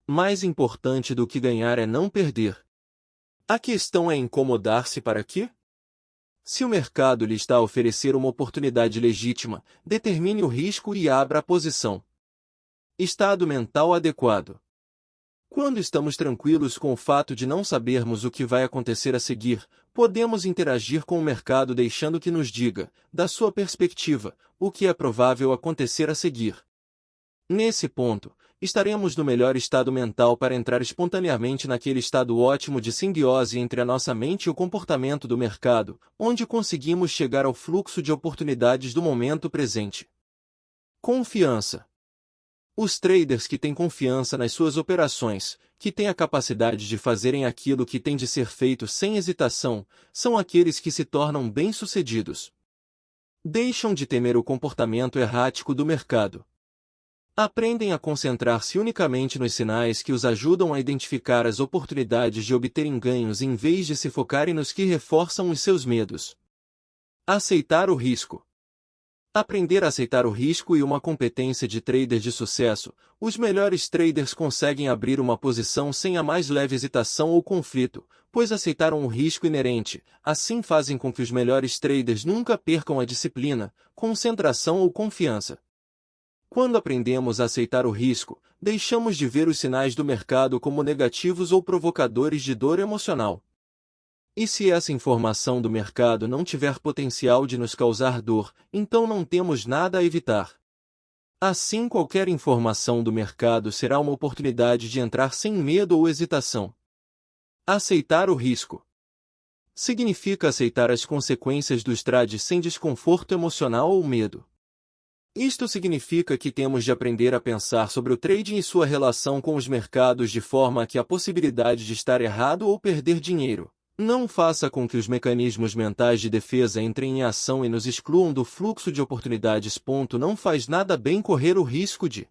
Mais importante do que ganhar é não perder. A questão é incomodar-se para quê? Se o mercado lhe está a oferecer uma oportunidade legítima, determine o risco e abra a posição. Estado mental adequado. Quando estamos tranquilos com o fato de não sabermos o que vai acontecer a seguir, podemos interagir com o mercado deixando que nos diga, da sua perspectiva, o que é provável acontecer a seguir. Nesse ponto, estaremos no melhor estado mental para entrar espontaneamente naquele estado ótimo de simbiose entre a nossa mente e o comportamento do mercado, onde conseguimos chegar ao fluxo de oportunidades do momento presente. Confiança. Os traders que têm confiança nas suas operações, que têm a capacidade de fazerem aquilo que tem de ser feito sem hesitação, são aqueles que se tornam bem-sucedidos. Deixam de temer o comportamento errático do mercado. Aprendem a concentrar-se unicamente nos sinais que os ajudam a identificar as oportunidades de obterem ganhos em vez de se focarem nos que reforçam os seus medos. Aceitar o risco. Aprender a aceitar o risco e uma competência de trader de sucesso. Os melhores traders conseguem abrir uma posição sem a mais leve hesitação ou conflito, pois aceitaram o risco inerente, assim fazem com que os melhores traders nunca percam a disciplina, concentração ou confiança. Quando aprendemos a aceitar o risco, deixamos de ver os sinais do mercado como negativos ou provocadores de dor emocional. E se essa informação do mercado não tiver potencial de nos causar dor, então não temos nada a evitar. Assim, qualquer informação do mercado será uma oportunidade de entrar sem medo ou hesitação. Aceitar o risco significa aceitar as consequências dos trades sem desconforto emocional ou medo. Isto significa que temos de aprender a pensar sobre o trading e sua relação com os mercados de forma que a possibilidade de estar errado ou perder dinheiro não faça com que os mecanismos mentais de defesa entrem em ação e nos excluam do fluxo de oportunidades. Não faz nada bem correr o risco de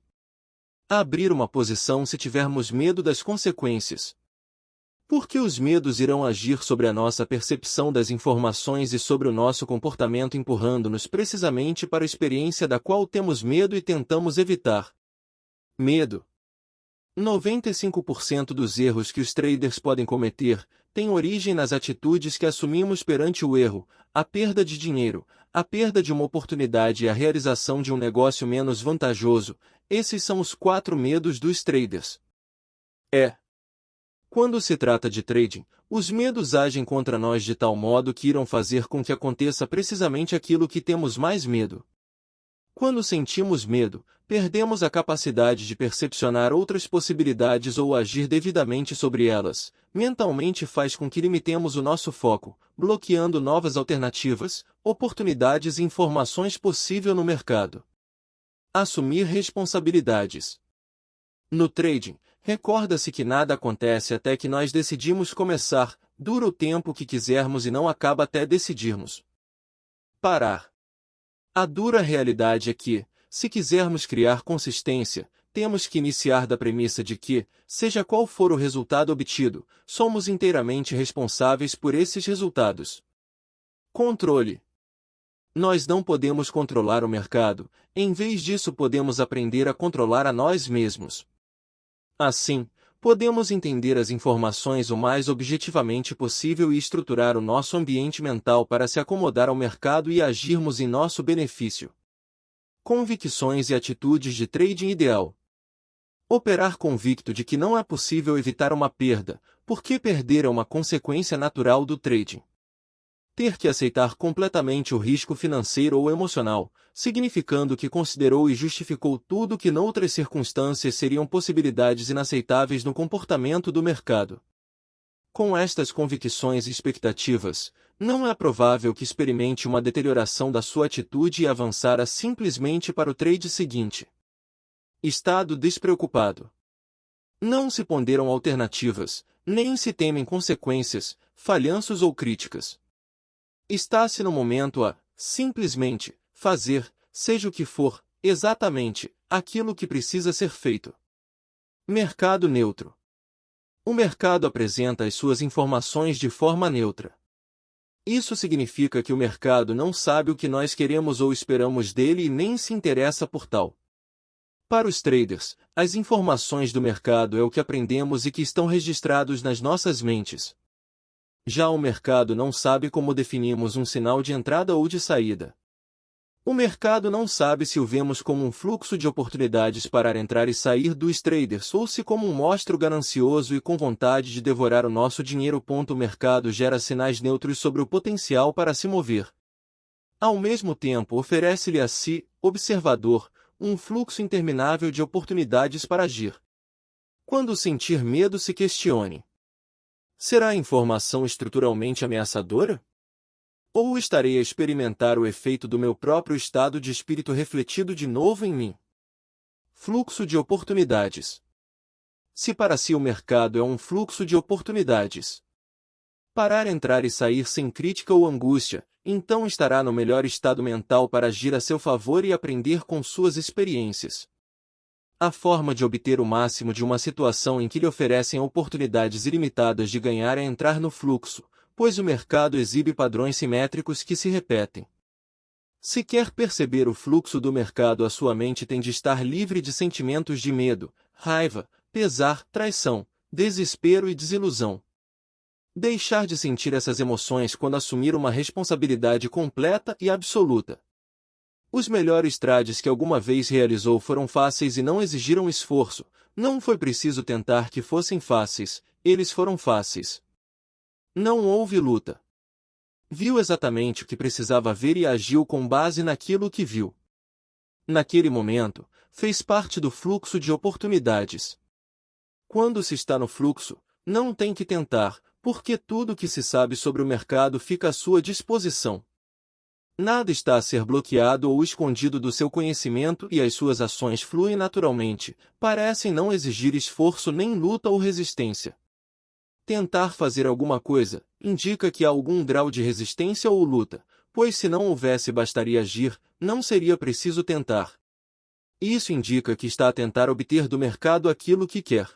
abrir uma posição se tivermos medo das consequências. Porque os medos irão agir sobre a nossa percepção das informações e sobre o nosso comportamento, empurrando-nos precisamente para a experiência da qual temos medo e tentamos evitar. Medo. 95% dos erros que os traders podem cometer têm origem nas atitudes que assumimos perante o erro, a perda de dinheiro, a perda de uma oportunidade e a realização de um negócio menos vantajoso. Esses são os 4 medos dos traders. Quando se trata de trading, os medos agem contra nós de tal modo que irão fazer com que aconteça precisamente aquilo que temos mais medo. Quando sentimos medo, perdemos a capacidade de percepcionar outras possibilidades ou agir devidamente sobre elas. Mentalmente faz com que limitemos o nosso foco, bloqueando novas alternativas, oportunidades e informações possíveis no mercado. Assumir responsabilidades. No trading, recorda-se que nada acontece até que nós decidimos começar, dura o tempo que quisermos e não acaba até decidirmos parar. A dura realidade é que, se quisermos criar consistência, temos que iniciar da premissa de que, seja qual for o resultado obtido, somos inteiramente responsáveis por esses resultados. Controle. Nós não podemos controlar o mercado, em vez disso podemos aprender a controlar a nós mesmos. Assim, podemos entender as informações o mais objetivamente possível e estruturar o nosso ambiente mental para se acomodar ao mercado e agirmos em nosso benefício. Convicções e atitudes de trading ideal. Operar convicto de que não é possível evitar uma perda, porque perder é uma consequência natural do trading. Ter que aceitar completamente o risco financeiro ou emocional, significando que considerou e justificou tudo que noutras circunstâncias seriam possibilidades inaceitáveis no comportamento do mercado. Com estas convicções e expectativas, não é provável que experimente uma deterioração da sua atitude e avançará simplesmente para o trade seguinte. Estado despreocupado. Não se ponderam alternativas, nem se temem consequências, falhanços ou críticas. Está-se no momento a, simplesmente, fazer, seja o que for, exatamente, aquilo que precisa ser feito. Mercado neutro. O mercado apresenta as suas informações de forma neutra. Isso significa que o mercado não sabe o que nós queremos ou esperamos dele e nem se interessa por tal. Para os traders, as informações do mercado é o que aprendemos e que estão registrados nas nossas mentes. Já o mercado não sabe como definimos um sinal de entrada ou de saída. O mercado não sabe se o vemos como um fluxo de oportunidades para entrar e sair dos traders ou se como um monstro ganancioso e com vontade de devorar o nosso dinheiro. O mercado gera sinais neutros sobre o potencial para se mover. Ao mesmo tempo, oferece-lhe a si, observador, um fluxo interminável de oportunidades para agir. Quando sentir medo, se questione: será a informação estruturalmente ameaçadora? Ou estarei a experimentar o efeito do meu próprio estado de espírito refletido de novo em mim? Fluxo de oportunidades. Se para si o mercado é um fluxo de oportunidades, parar, entrar e sair sem crítica ou angústia, então estará no melhor estado mental para agir a seu favor e aprender com suas experiências. A forma de obter o máximo de uma situação em que lhe oferecem oportunidades ilimitadas de ganhar é entrar no fluxo, pois o mercado exibe padrões simétricos que se repetem. Se quer perceber o fluxo do mercado, a sua mente tem de estar livre de sentimentos de medo, raiva, pesar, traição, desespero e desilusão. Deixar de sentir essas emoções quando assumir uma responsabilidade completa e absoluta. Os melhores trades que alguma vez realizou foram fáceis e não exigiram esforço. Não foi preciso tentar que fossem fáceis, eles foram fáceis. Não houve luta. Viu exatamente o que precisava ver e agiu com base naquilo que viu. Naquele momento, fez parte do fluxo de oportunidades. Quando se está no fluxo, não tem que tentar, porque tudo o que se sabe sobre o mercado fica à sua disposição. Nada está a ser bloqueado ou escondido do seu conhecimento e as suas ações fluem naturalmente, parecem não exigir esforço nem luta ou resistência. Tentar fazer alguma coisa indica que há algum grau de resistência ou luta, pois se não houvesse bastaria agir, não seria preciso tentar. Isso indica que está a tentar obter do mercado aquilo que quer.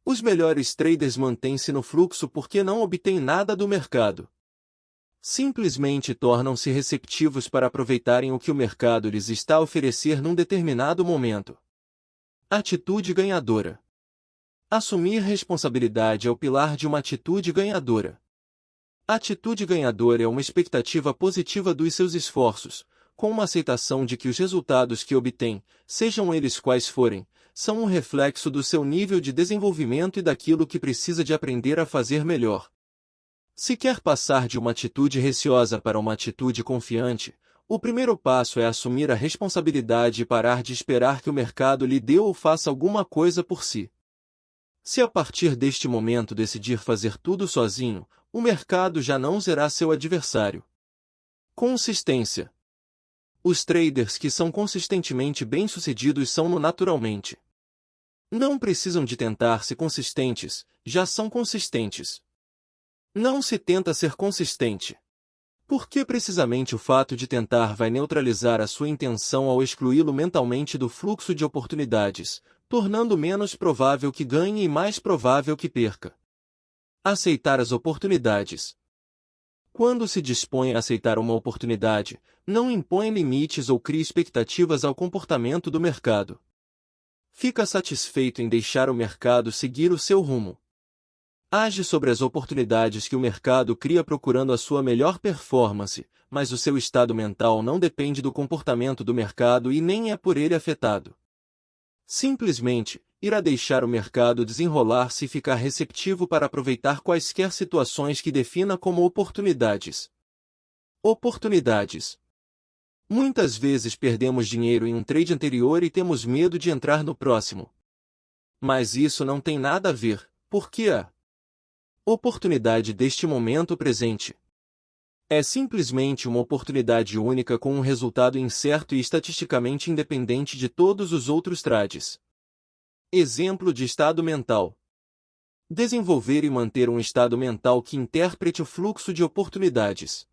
Os melhores traders mantêm-se no fluxo porque não obtêm nada do mercado. Simplesmente tornam-se receptivos para aproveitarem o que o mercado lhes está a oferecer num determinado momento. Atitude ganhadora. Assumir responsabilidade é o pilar de uma atitude ganhadora. A atitude ganhadora é uma expectativa positiva dos seus esforços, com uma aceitação de que os resultados que obtém, sejam eles quais forem, são um reflexo do seu nível de desenvolvimento e daquilo que precisa de aprender a fazer melhor. Se quer passar de uma atitude receosa para uma atitude confiante, o primeiro passo é assumir a responsabilidade e parar de esperar que o mercado lhe dê ou faça alguma coisa por si. Se a partir deste momento decidir fazer tudo sozinho, o mercado já não será seu adversário. Consistência. Os traders que são consistentemente bem-sucedidos são no naturalmente. Não precisam de tentar ser consistentes, já são consistentes. Não se tenta ser consistente. Porque precisamente o fato de tentar vai neutralizar a sua intenção ao excluí-lo mentalmente do fluxo de oportunidades, tornando menos provável que ganhe e mais provável que perca. Aceitar as oportunidades. Quando se dispõe a aceitar uma oportunidade, não impõe limites ou cria expectativas ao comportamento do mercado. Fica satisfeito em deixar o mercado seguir o seu rumo. Age sobre as oportunidades que o mercado cria procurando a sua melhor performance, mas o seu estado mental não depende do comportamento do mercado e nem é por ele afetado. Simplesmente, irá deixar o mercado desenrolar-se e ficar receptivo para aproveitar quaisquer situações que defina como oportunidades. Oportunidades. Muitas vezes perdemos dinheiro em um trade anterior e temos medo de entrar no próximo. Mas isso não tem nada a ver, porque a oportunidade deste momento presente é simplesmente uma oportunidade única com um resultado incerto e estatisticamente independente de todos os outros trades. Exemplo de estado mental. Desenvolver e manter um estado mental que interprete o fluxo de oportunidades.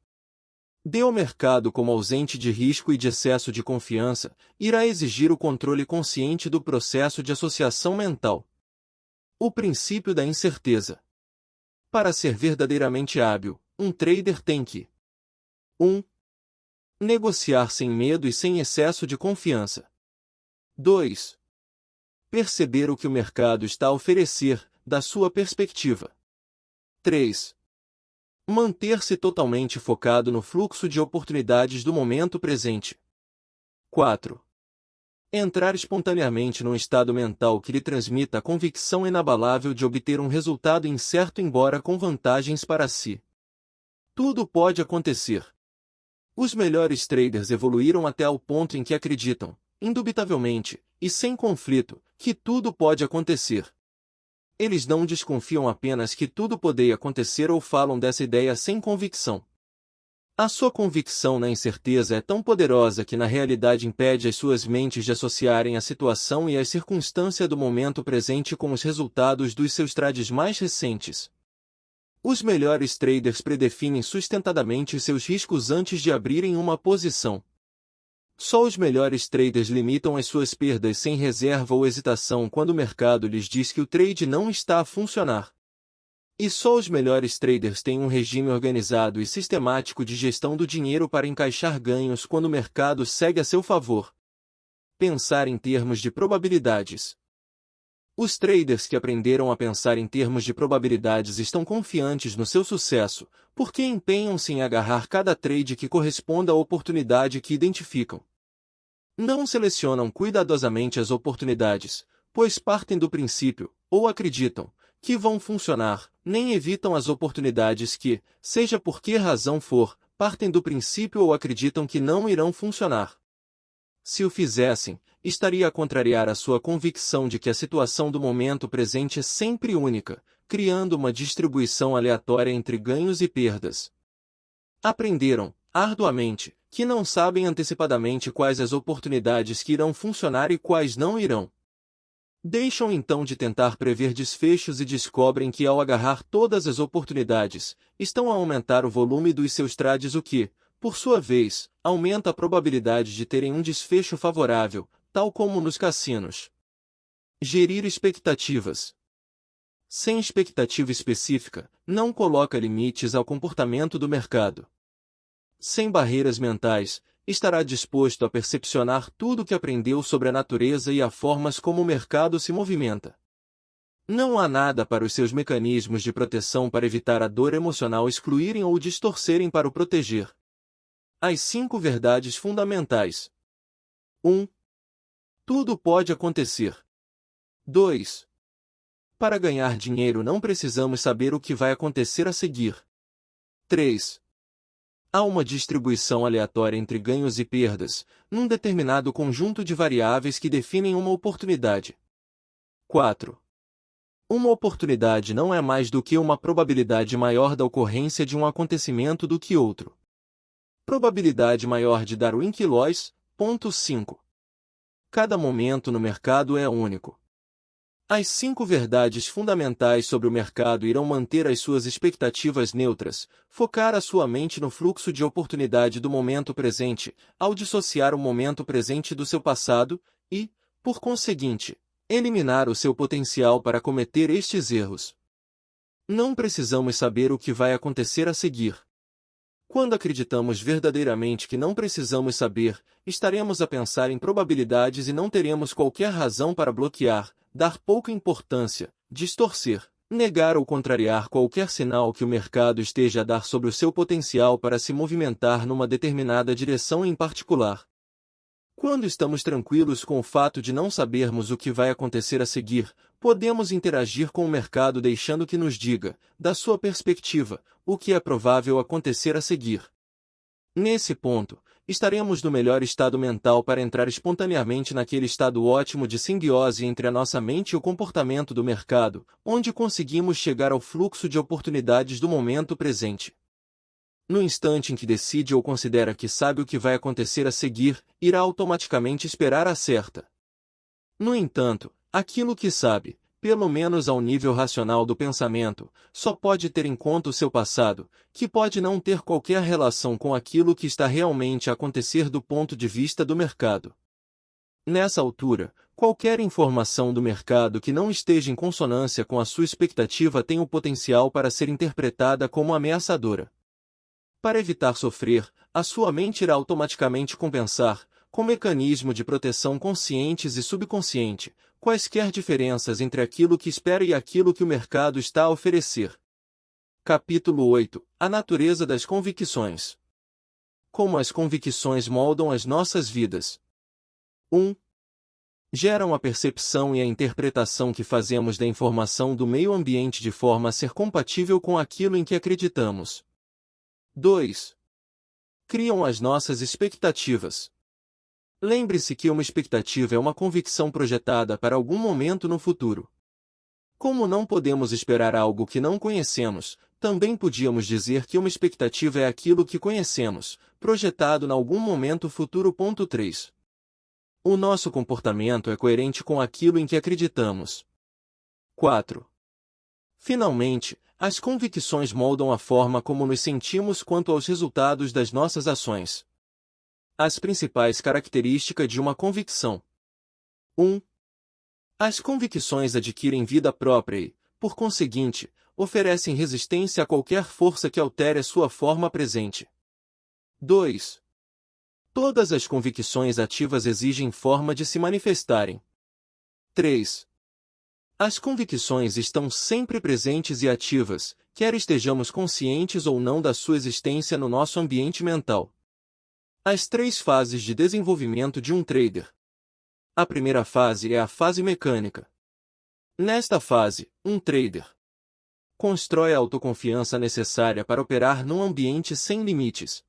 Dê ao mercado como ausente de risco e de excesso de confiança, irá exigir o controle consciente do processo de associação mental. O princípio da incerteza. Para ser verdadeiramente hábil, um trader tem que 1. Negociar sem medo e sem excesso de confiança. 2. Perceber o que o mercado está a oferecer, da sua perspectiva. 3. Manter-se totalmente focado no fluxo de oportunidades do momento presente. 4. Entrar espontaneamente num estado mental que lhe transmita a convicção inabalável de obter um resultado incerto embora com vantagens para si. Tudo pode acontecer. Os melhores traders evoluíram até ao ponto em que acreditam, indubitavelmente, e sem conflito, que tudo pode acontecer. Eles não desconfiam apenas que tudo poderia acontecer ou falam dessa ideia sem convicção. A sua convicção na incerteza é tão poderosa que na realidade impede as suas mentes de associarem a situação e as circunstâncias do momento presente com os resultados dos seus trades mais recentes. Os melhores traders predefinem sustentadamente seus riscos antes de abrirem uma posição. Só os melhores traders limitam as suas perdas sem reserva ou hesitação quando o mercado lhes diz que o trade não está a funcionar. E só os melhores traders têm um regime organizado e sistemático de gestão do dinheiro para encaixar ganhos quando o mercado segue a seu favor. Pensar em termos de probabilidades. Os traders que aprenderam a pensar em termos de probabilidades estão confiantes no seu sucesso, porque empenham-se em agarrar cada trade que corresponda à oportunidade que identificam. Não selecionam cuidadosamente as oportunidades, pois partem do princípio, ou acreditam, que vão funcionar, nem evitam as oportunidades que, seja por que razão for, partem do princípio ou acreditam que não irão funcionar. Se o fizessem, estaria a contrariar a sua convicção de que a situação do momento presente é sempre única, criando uma distribuição aleatória entre ganhos e perdas. Aprenderam, arduamente, que não sabem antecipadamente quais as oportunidades que irão funcionar e quais não irão. Deixam então de tentar prever desfechos e descobrem que ao agarrar todas as oportunidades, estão a aumentar o volume dos seus trades, o que, por sua vez, aumenta a probabilidade de terem um desfecho favorável, tal como nos cassinos. Gerir expectativas. Sem expectativa específica, não coloca limites ao comportamento do mercado. Sem barreiras mentais, estará disposto a percepcionar tudo o que aprendeu sobre a natureza e as formas como o mercado se movimenta. Não há nada para os seus mecanismos de proteção para evitar a dor emocional excluírem ou distorcerem para o proteger. As 5 verdades fundamentais. 1. Tudo pode acontecer. 2. Para ganhar dinheiro não precisamos saber o que vai acontecer a seguir. 3. Há uma distribuição aleatória entre ganhos e perdas, num determinado conjunto de variáveis que definem uma oportunidade. 4. Uma oportunidade não é mais do que uma probabilidade maior da ocorrência de um acontecimento do que outro. Probabilidade maior de Darwin-Quillois, ponto 5. Cada momento no mercado é único. As 5 verdades fundamentais sobre o mercado irão manter as suas expectativas neutras, focar a sua mente no fluxo de oportunidade do momento presente, ao dissociar o momento presente do seu passado, e, por conseguinte, eliminar o seu potencial para cometer estes erros. Não precisamos saber o que vai acontecer a seguir. Quando acreditamos verdadeiramente que não precisamos saber, estaremos a pensar em probabilidades e não teremos qualquer razão para bloquear, dar pouca importância, distorcer, negar ou contrariar qualquer sinal que o mercado esteja a dar sobre o seu potencial para se movimentar numa determinada direção em particular. Quando estamos tranquilos com o fato de não sabermos o que vai acontecer a seguir, podemos interagir com o mercado deixando que nos diga, da sua perspectiva, o que é provável acontecer a seguir. Nesse ponto, estaremos no melhor estado mental para entrar espontaneamente naquele estado ótimo de simbiose entre a nossa mente e o comportamento do mercado, onde conseguimos chegar ao fluxo de oportunidades do momento presente. No instante em que decide ou considera que sabe o que vai acontecer a seguir, irá automaticamente esperar a certa. No entanto, aquilo que sabe, pelo menos ao nível racional do pensamento, só pode ter em conta o seu passado, que pode não ter qualquer relação com aquilo que está realmente a acontecer do ponto de vista do mercado. Nessa altura, qualquer informação do mercado que não esteja em consonância com a sua expectativa tem o potencial para ser interpretada como ameaçadora. Para evitar sofrer, a sua mente irá automaticamente compensar, com mecanismo de proteção conscientes e subconsciente, quaisquer diferenças entre aquilo que espera e aquilo que o mercado está a oferecer. Capítulo 8. A natureza das convicções. Como as convicções moldam as nossas vidas. 1. Geram a percepção e a interpretação que fazemos da informação do meio ambiente de forma a ser compatível com aquilo em que acreditamos. 2. Criam as nossas expectativas. Lembre-se que uma expectativa é uma convicção projetada para algum momento no futuro. Como não podemos esperar algo que não conhecemos, também podíamos dizer que uma expectativa é aquilo que conhecemos, projetado em algum momento futuro. 3. O nosso comportamento é coerente com aquilo em que acreditamos. 4. Finalmente, as convicções moldam a forma como nos sentimos quanto aos resultados das nossas ações. As principais características de uma convicção. 1. As convicções adquirem vida própria e, por conseguinte, oferecem resistência a qualquer força que altere a sua forma presente. 2. Todas as convicções ativas exigem forma de se manifestarem. 3. As convicções estão sempre presentes e ativas, quer estejamos conscientes ou não da sua existência no nosso ambiente mental. As 3 fases de desenvolvimento de um trader. A primeira fase é a fase mecânica. Nesta fase, um trader constrói a autoconfiança necessária para operar num ambiente sem limites.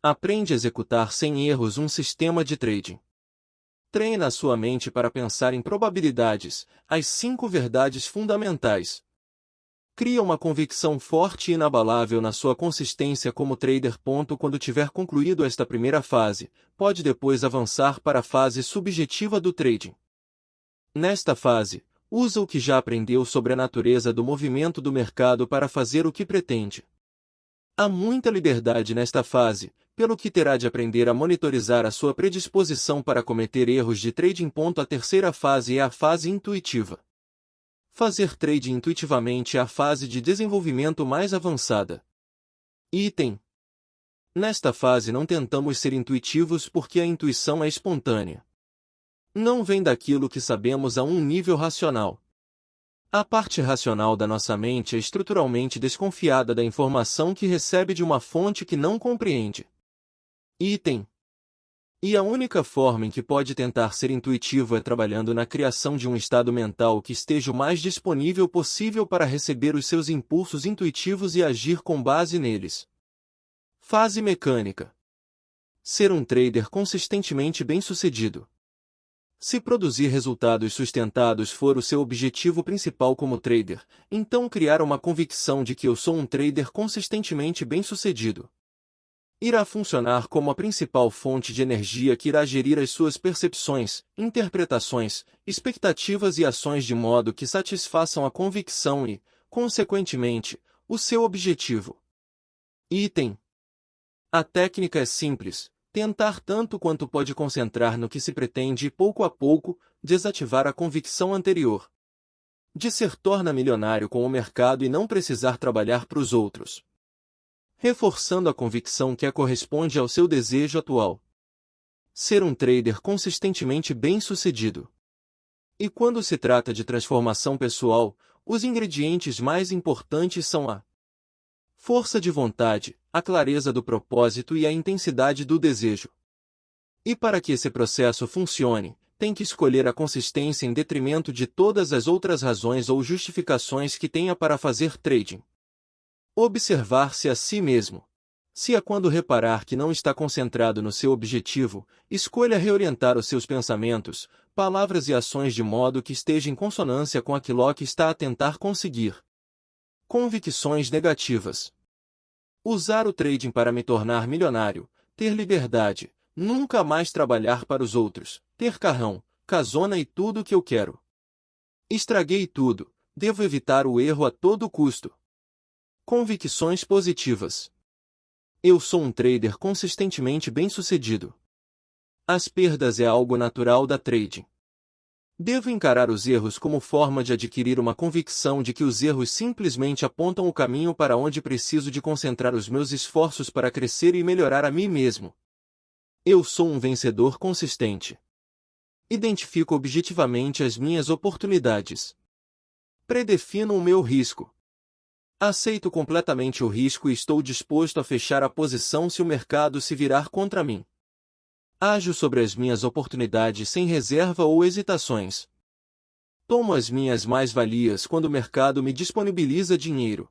Aprende a executar sem erros um sistema de trading. Treina a sua mente para pensar em probabilidades, as 5 verdades fundamentais. Cria uma convicção forte e inabalável na sua consistência como trader. Quando tiver concluído esta primeira fase, pode depois avançar para a fase subjetiva do trading. Nesta fase, usa o que já aprendeu sobre a natureza do movimento do mercado para fazer o que pretende. Há muita liberdade nesta fase, pelo que terá de aprender a monitorizar a sua predisposição para cometer erros de trading. A terceira fase é a fase intuitiva. Fazer trading intuitivamente é a fase de desenvolvimento mais avançada. Item. Nesta fase não tentamos ser intuitivos porque a intuição é espontânea. Não vem daquilo que sabemos a um nível racional. A parte racional da nossa mente é estruturalmente desconfiada da informação que recebe de uma fonte que não compreende. Item. E a única forma em que pode tentar ser intuitivo é trabalhando na criação de um estado mental que esteja o mais disponível possível para receber os seus impulsos intuitivos e agir com base neles. Fase mecânica. Ser um trader consistentemente bem-sucedido. Se produzir resultados sustentados for o seu objetivo principal como trader, então criar uma convicção de que eu sou um trader consistentemente bem-sucedido irá funcionar como a principal fonte de energia que irá gerir as suas percepções, interpretações, expectativas e ações de modo que satisfaçam a convicção e, consequentemente, o seu objetivo. Item. A técnica é simples. Tentar tanto quanto pode concentrar no que se pretende e pouco a pouco, desativar a convicção anterior. De ser torna milionário com o mercado e não precisar trabalhar para os outros. Reforçando a convicção que corresponde ao seu desejo atual. Ser um trader consistentemente bem-sucedido. E quando se trata de transformação pessoal, os ingredientes mais importantes são a força de vontade, a clareza do propósito e a intensidade do desejo. E para que esse processo funcione, tem que escolher a consistência em detrimento de todas as outras razões ou justificações que tenha para fazer trading. Observar-se a si mesmo. Se quando reparar que não está concentrado no seu objetivo, escolha reorientar os seus pensamentos, palavras e ações de modo que esteja em consonância com aquilo que está a tentar conseguir. Convicções negativas. Usar o trading para me tornar milionário, ter liberdade, nunca mais trabalhar para os outros, ter carrão, casona e tudo o que eu quero. Estraguei tudo, devo evitar o erro a todo custo. Convicções positivas. Eu sou um trader consistentemente bem-sucedido. As perdas é algo natural da trading. Devo encarar os erros como forma de adquirir uma convicção de que os erros simplesmente apontam o caminho para onde preciso de concentrar os meus esforços para crescer e melhorar a mim mesmo. Eu sou um vencedor consistente. Identifico objetivamente as minhas oportunidades. Predefino o meu risco. Aceito completamente o risco e estou disposto a fechar a posição se o mercado se virar contra mim. Ajo sobre as minhas oportunidades sem reserva ou hesitações. Tomo as minhas mais-valias quando o mercado me disponibiliza dinheiro.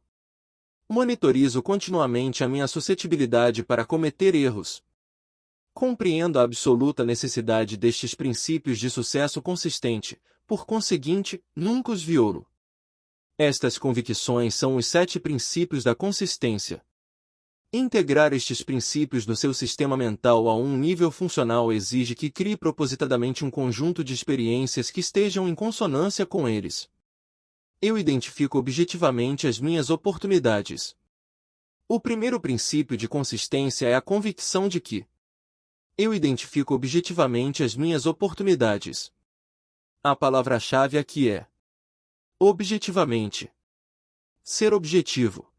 Monitorizo continuamente a minha suscetibilidade para cometer erros. Compreendo a absoluta necessidade destes princípios de sucesso consistente, por conseguinte, nunca os violo. Estas convicções são os 7 princípios da consistência. Integrar estes princípios no seu sistema mental a um nível funcional exige que crie propositadamente um conjunto de experiências que estejam em consonância com eles. Eu identifico objetivamente as minhas oportunidades. O primeiro princípio de consistência é a convicção de que eu identifico objetivamente as minhas oportunidades. A palavra-chave aqui é objetivamente. Ser objetivo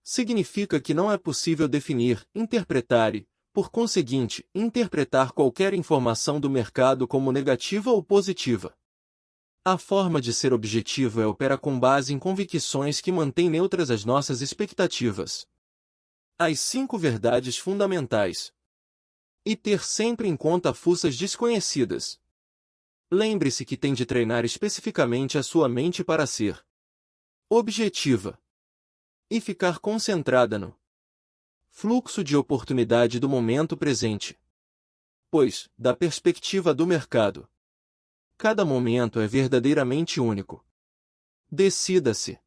significa que não é possível definir, interpretar e, por conseguinte, interpretar qualquer informação do mercado como negativa ou positiva. A forma de ser objetivo é opera com base em convicções que mantêm neutras as nossas expectativas. As 5 verdades fundamentais. E ter sempre em conta fuças desconhecidas. Lembre-se que tem de treinar especificamente a sua mente para ser objetiva e ficar concentrada no fluxo de oportunidade do momento presente. Pois, da perspectiva do mercado, cada momento é verdadeiramente único. Decida-se.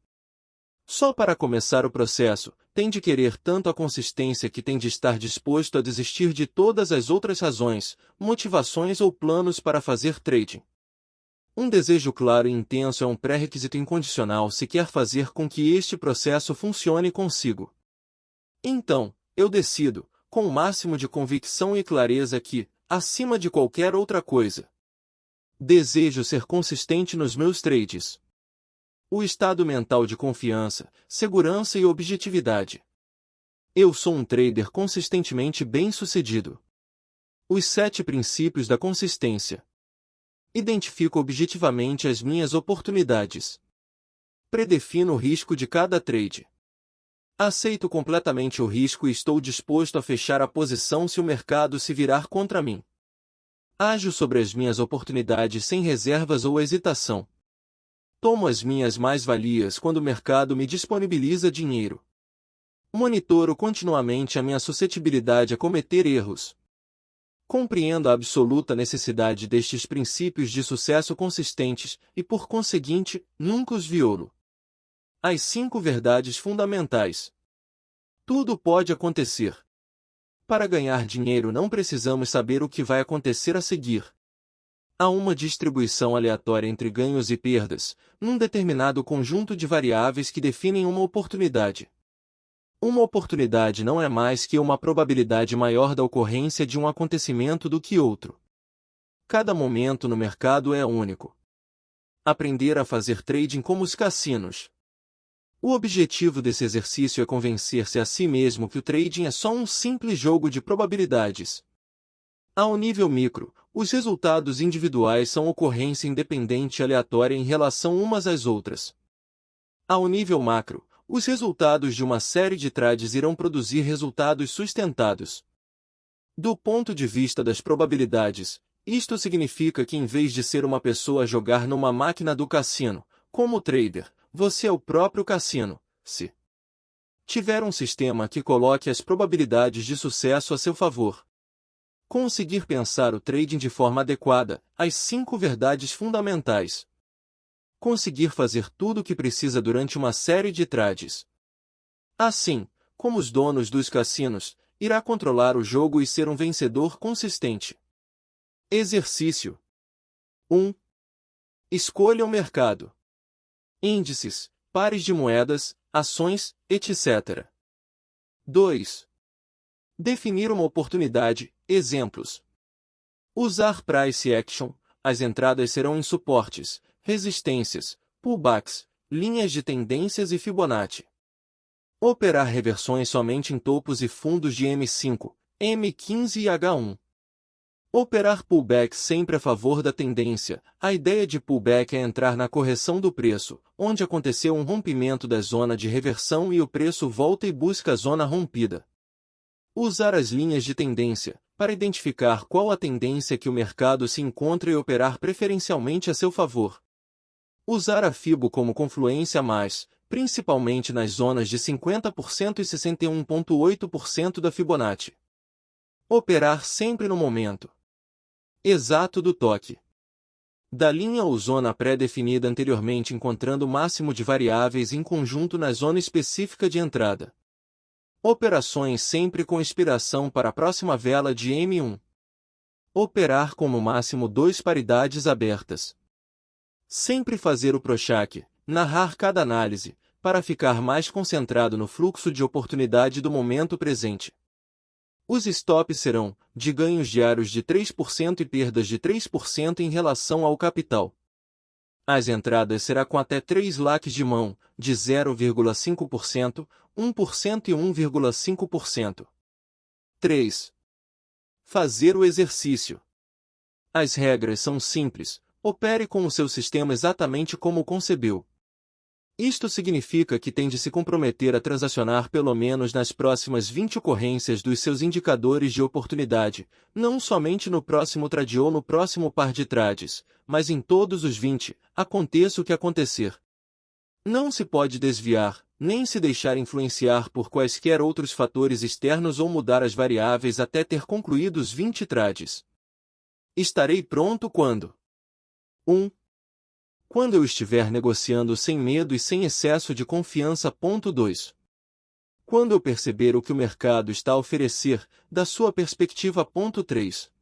Só para começar o processo, tem de querer tanto a consistência que tem de estar disposto a desistir de todas as outras razões, motivações ou planos para fazer trading. Um desejo claro e intenso é um pré-requisito incondicional se quer fazer com que este processo funcione consigo. Então, eu decido, com o máximo de convicção e clareza que, acima de qualquer outra coisa, desejo ser consistente nos meus trades. O estado mental de confiança, segurança e objetividade. Eu sou um trader consistentemente bem-sucedido. Os 7 princípios da consistência. Identifico objetivamente as minhas oportunidades. Predefino o risco de cada trade. Aceito completamente o risco e estou disposto a fechar a posição se o mercado se virar contra mim. Ajo sobre as minhas oportunidades sem reservas ou hesitação. Tomo as minhas mais-valias quando o mercado me disponibiliza dinheiro. Monitoro continuamente a minha suscetibilidade a cometer erros. Compreendo a absoluta necessidade destes princípios de sucesso consistentes e, por conseguinte, nunca os violo. As 5 verdades fundamentais. Tudo pode acontecer. Para ganhar dinheiro não precisamos saber o que vai acontecer a seguir. Há uma distribuição aleatória entre ganhos e perdas, num determinado conjunto de variáveis que definem uma oportunidade. Uma oportunidade não é mais que uma probabilidade maior da ocorrência de um acontecimento do que outro. Cada momento no mercado é único. Aprender a fazer trading como os cassinos. O objetivo desse exercício é convencer-se a si mesmo que o trading é só um simples jogo de probabilidades. Ao nível micro, os resultados individuais são ocorrência independente e aleatória em relação umas às outras. Ao nível macro, os resultados de uma série de trades irão produzir resultados sustentados. Do ponto de vista das probabilidades, isto significa que em vez de ser uma pessoa a jogar numa máquina do cassino, como trader, você é o próprio cassino, se tiver um sistema que coloque as probabilidades de sucesso a seu favor. Conseguir pensar o trading de forma adequada, as 5 verdades fundamentais. Conseguir fazer tudo o que precisa durante uma série de trades. Assim, como os donos dos cassinos, irá controlar o jogo e ser um vencedor consistente. Exercício 1. Escolha o mercado. Índices, pares de moedas, ações, etc. 2. Definir uma oportunidade, exemplos. Usar Price Action, as entradas serão em suportes, resistências, pullbacks, linhas de tendências e Fibonacci. Operar reversões somente em topos e fundos de M5, M15 e H1. Operar pullback sempre a favor da tendência. A ideia de pullback é entrar na correção do preço, onde aconteceu um rompimento da zona de reversão e o preço volta e busca a zona rompida. Usar as linhas de tendência, para identificar qual a tendência que o mercado se encontra e operar preferencialmente a seu favor. Usar a FIBO como confluência mais, principalmente nas zonas de 50% e 61,8% da Fibonacci. Operar sempre no momento exato do toque da linha ou zona pré-definida anteriormente, encontrando o máximo de variáveis em conjunto na zona específica de entrada. Operações sempre com expiração para a próxima vela de M1. Operar com no máximo 2 paridades abertas. Sempre fazer o Prochac, narrar cada análise, para ficar mais concentrado no fluxo de oportunidade do momento presente. Os stops serão, de ganhos diários de 3% e perdas de 3% em relação ao capital. As entradas será com até 3 laques de mão, de 0,5%, 1% e 1,5%. 3. Fazer o exercício. As regras são simples, opere com o seu sistema exatamente como o concebeu. Isto significa que tem de se comprometer a transacionar pelo menos nas próximas 20 ocorrências dos seus indicadores de oportunidade, não somente no próximo trade ou no próximo par de trades, mas em todos os 20, aconteça o que acontecer. Não se pode desviar, nem se deixar influenciar por quaisquer outros fatores externos ou mudar as variáveis até ter concluído os 20 trades. Estarei pronto quando 1. Quando eu estiver negociando sem medo e sem excesso de confiança. 2. Quando eu perceber o que o mercado está a oferecer, da sua perspectiva. 3.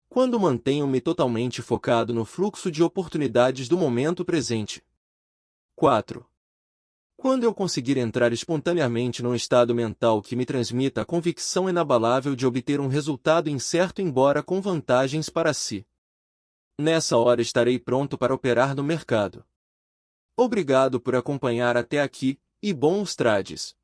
Quando mantenho-me totalmente focado no fluxo de oportunidades do momento presente. 4. Quando eu conseguir entrar espontaneamente num estado mental que me transmita a convicção inabalável de obter um resultado incerto, embora com vantagens para si. Nessa hora estarei pronto para operar no mercado. Obrigado por acompanhar até aqui, e bons trades!